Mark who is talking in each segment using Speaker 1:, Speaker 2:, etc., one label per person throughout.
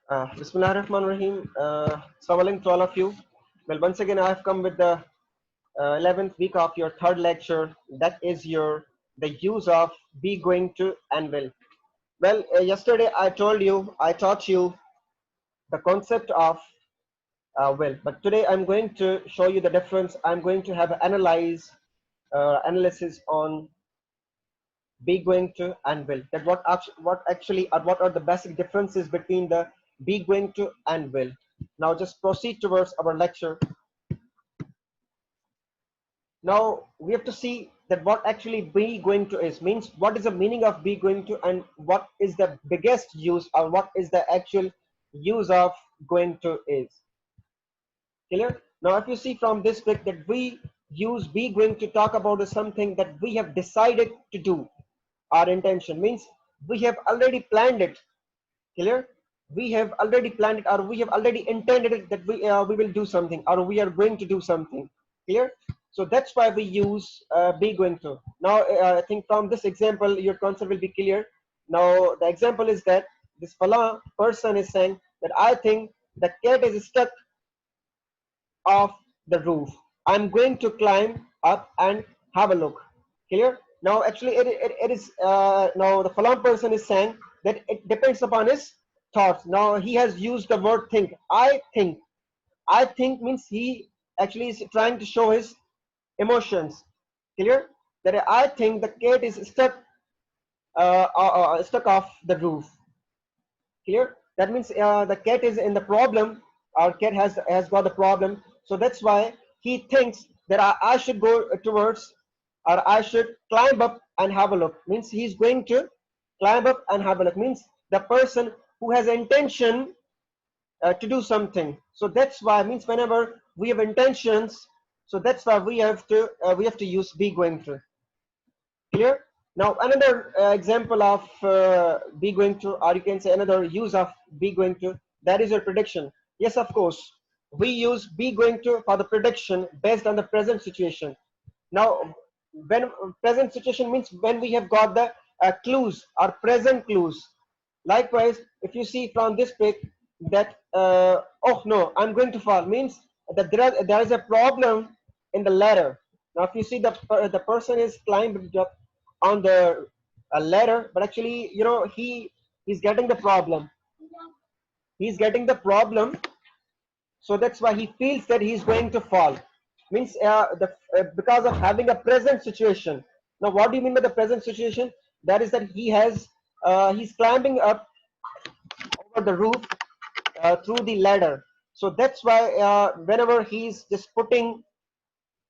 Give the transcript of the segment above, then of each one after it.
Speaker 1: Bismillah ar-Rahman ar-Rahim. Assalamu alaikum to all of you. Well, once again, I have come with the 11th week of your third lecture. That is the use of be going to and will. Well, yesterday I taught you the concept of will, but today I'm going to show you the difference. I'm going to have analysis on be going to and will. That what are the basic differences between the be going to and will. Now just proceed towards our lecture. Now we have to see that what actually be going to is, means what is the meaning of be going to and what is the biggest use or what is the actual use of going to is. Clear? Now if you see from this pic that we use be going to talk about is something that we have decided to do. Our intention means we have already planned it. Clear? We have already planned it, or we have already intended it that we will do something, or we are going to do something. Clear? So that's why we use be going to. Now I think from this example your concept will be clear. Now the example is that this fala person is saying that I think the cat is stuck off the roof. I'm going to climb up and have a look. Clear? Now, actually, it is now the Falam person is saying that it depends upon his thoughts. Now, he has used the word think. I think. I think means he actually is trying to show his emotions. Clear? That I think the cat is stuck off the roof. Clear? That means the cat is in the problem. Our cat has got the problem. So that's why he thinks that I should go towards, or I should climb up and have a look. Means he's going to climb up and have a look. Means the person who has intention to do something. So that's why, means whenever we have intentions, so that's why we have to use be going to. Clear? Now another example of be going to, or you can say another use of be going to, that is your prediction. Yes, of course, we use be going to for the prediction based on the present situation. Now when present situation means when we have got the clues or present clues. Likewise, if you see from this pic that oh no, I'm going to fall, means that there is a problem in the ladder. Now if you see the person is climbed up on the ladder, but actually he's getting the problem. He's getting the problem, so that's why he feels that he's going to fall. Means because of having a present situation. Now what do you mean by the present situation? That is that he's climbing up over the roof through the ladder. So that's why whenever he's just putting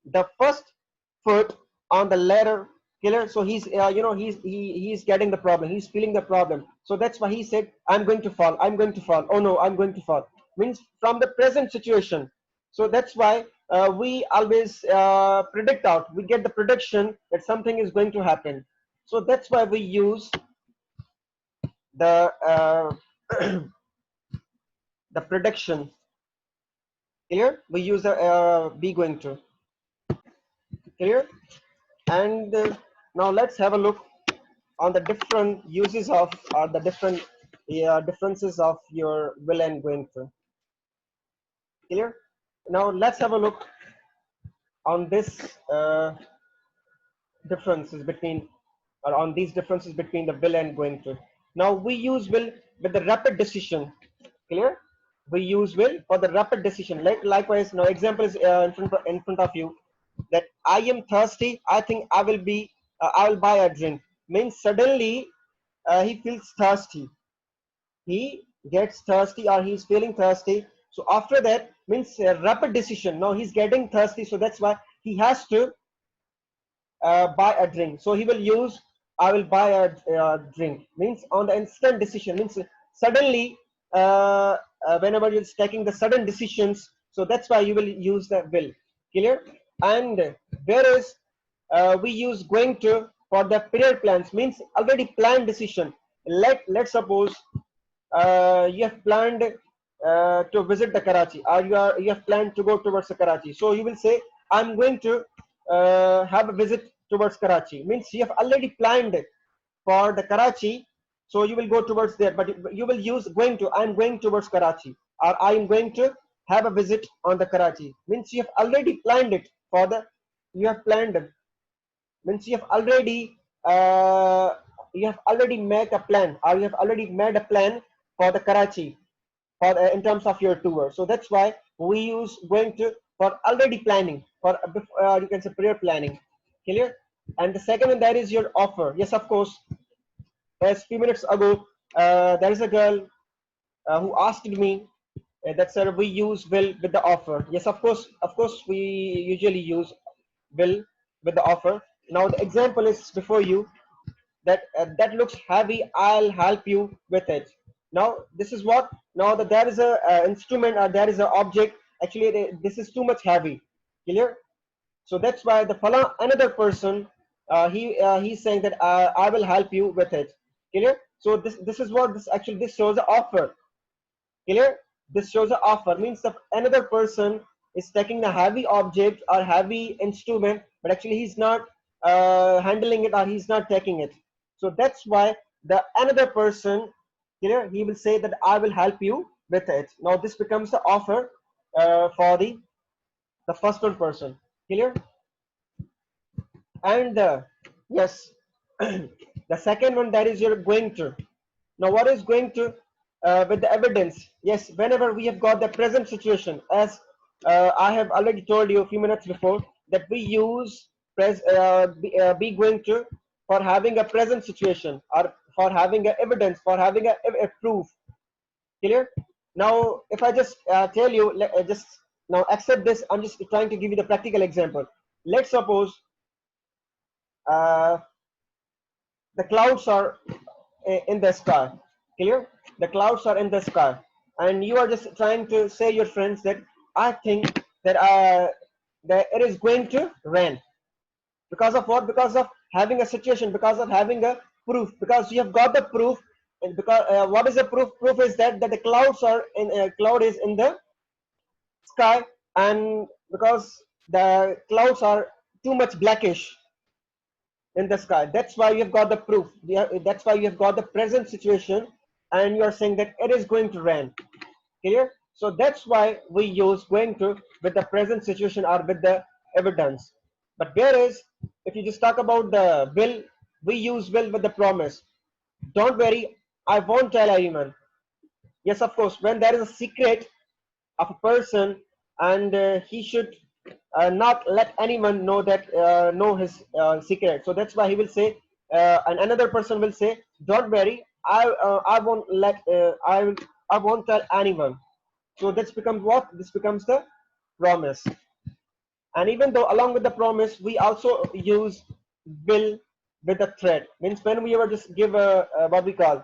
Speaker 1: the first foot on the ladder, killer, so he's getting the problem, he's feeling the problem. So that's why he said, I'm going to fall, I'm going to fall, oh no, I'm going to fall, means from the present situation. So that's why we always predict out, we get the prediction that something is going to happen. So that's why we use the the prediction. Clear? We use the be going to. Clear? And now let's have a look on the different uses of, or the different differences of your will and going to. Clear? Now let's have a look on this differences between, or on these differences between the will and going to. Now we use will with the rapid decision. Clear? We use will for the rapid decision. Likewise, now example is in front of you, that I am thirsty, I think I will buy a drink. Means suddenly he feels thirsty, he gets thirsty, or he's feeling thirsty. So after that, means rapid decision. Now he's getting thirsty, so that's why he has to buy a drink. So he will use I will buy a drink. Means on the instant decision, means suddenly whenever you're taking the sudden decisions, so that's why you will use the will. Clear? And whereas we use going to for the period plans, means already planned decision. Let's suppose you have planned to visit the Karachi, or you have planned to go towards the Karachi. So you will say, I'm going to have a visit towards Karachi. Means you have already planned for the Karachi, So you will go towards there, but you will use going to. I'm going towards Karachi, or I am going to have a visit on the Karachi. Means you have already planned it for the. You have planned it. Means uh, you have already made a plan, or you have already made a plan for the Karachi, for in terms of your tour. So that's why we use going to for already planning, for you can say prior planning. Clear? And the second one, that is your offer. Yes, of course. As few minutes ago, there is a girl who asked me that, sir, we use will with the offer. Yes, of course, we usually use will with the offer. Now the example is before you, that that looks heavy, I'll help you with it. Now this is what, now that there is a instrument, or there is an object, actually this is too much heavy. Clear? So that's why the another person, he's saying that I will help you with it. Clear? So this is what this actually, this shows the offer. Clear? This shows the offer, means that another person is taking a heavy object or heavy instrument, but actually he's not handling it, or he's not taking it. So that's why the another person, clear, he will say that I will help you with it. Now this becomes the offer for the first one person. Clear? And yes, the second one, that is you're going to. Now what is going to, with the evidence? Yes, whenever we have got the present situation, as I have already told you a few minutes before, that we use be going to for having a present situation, or for having a evidence, for having a proof. Clear? Now if I just tell you, just now accept this, I'm just trying to give you the practical example. Let's suppose uh, the clouds are in the sky. Clear? The clouds are in the sky, and you are just trying to say your friends that I think that it is going to rain. Because of what? Because of having a situation, because of having a proof, because you have got the proof. And because what is the proof? Proof is that the clouds are in, cloud is in the sky, and because the clouds are too much blackish in the sky. That's why you've got the proof. That's why you have got the present situation, and you are saying that it is going to rain. Clear? So that's why we use going to with the present situation, or with the evidence. But whereas if you just talk about the will, we use will with the promise. Don't worry, I won't tell anyone. Yes, of course, when there is a secret of a person, and he should not let anyone know that know his secret. So that's why he will say, and another person will say, don't worry, I won't let I won't tell anyone. So this becomes what? This becomes the promise. And even though along with the promise, we also use will with the threat. Means when we ever just give a what we call,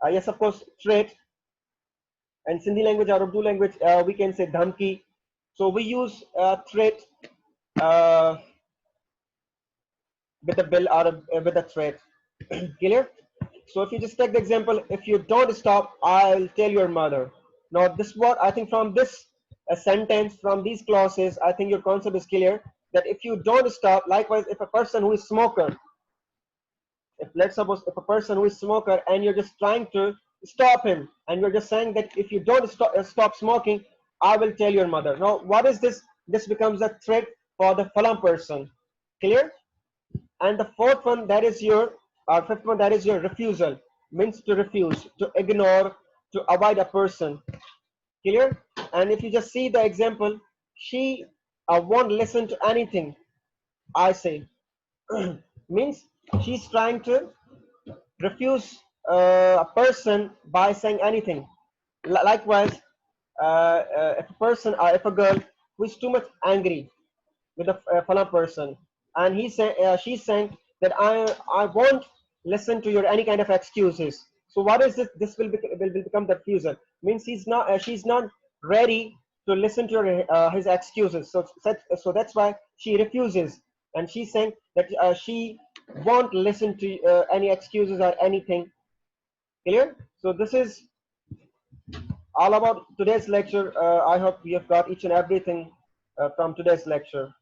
Speaker 1: yes, of course, threat. And Sindhi language or Urdu language, we can say dhamki. So we use threat uh, with a bill, or with a threat. Clear? So if you just take the example, if you don't stop, I'll tell your mother. Now this what I think from this sentence, from these clauses, I think your concept is clear. That if you don't stop, likewise, if a person who is smoker, if let's suppose if a person who is smoker, and you're just trying to stop him, and you're just saying that if you don't stop smoking, I will tell your mother. Now what is this? This becomes a threat for the fallen person. Clear? And the fourth one, that is your, or fifth one, that is your refusal. Means to refuse, to ignore, to avoid a person. Clear? And if you just see the example, she won't listen to anything I say. Means she's trying to refuse a person by saying anything. Likewise, if a person, or if a girl who is too much angry with a fallen person, and she's saying that I won't listen to your any kind of excuses. So what is this? This will become the refusal. Means she's not ready to listen to his excuses. So that's why she refuses, and she's saying that she won't listen to any excuses or anything. Clear? So this is all about today's lecture. I hope we have got each and everything from today's lecture.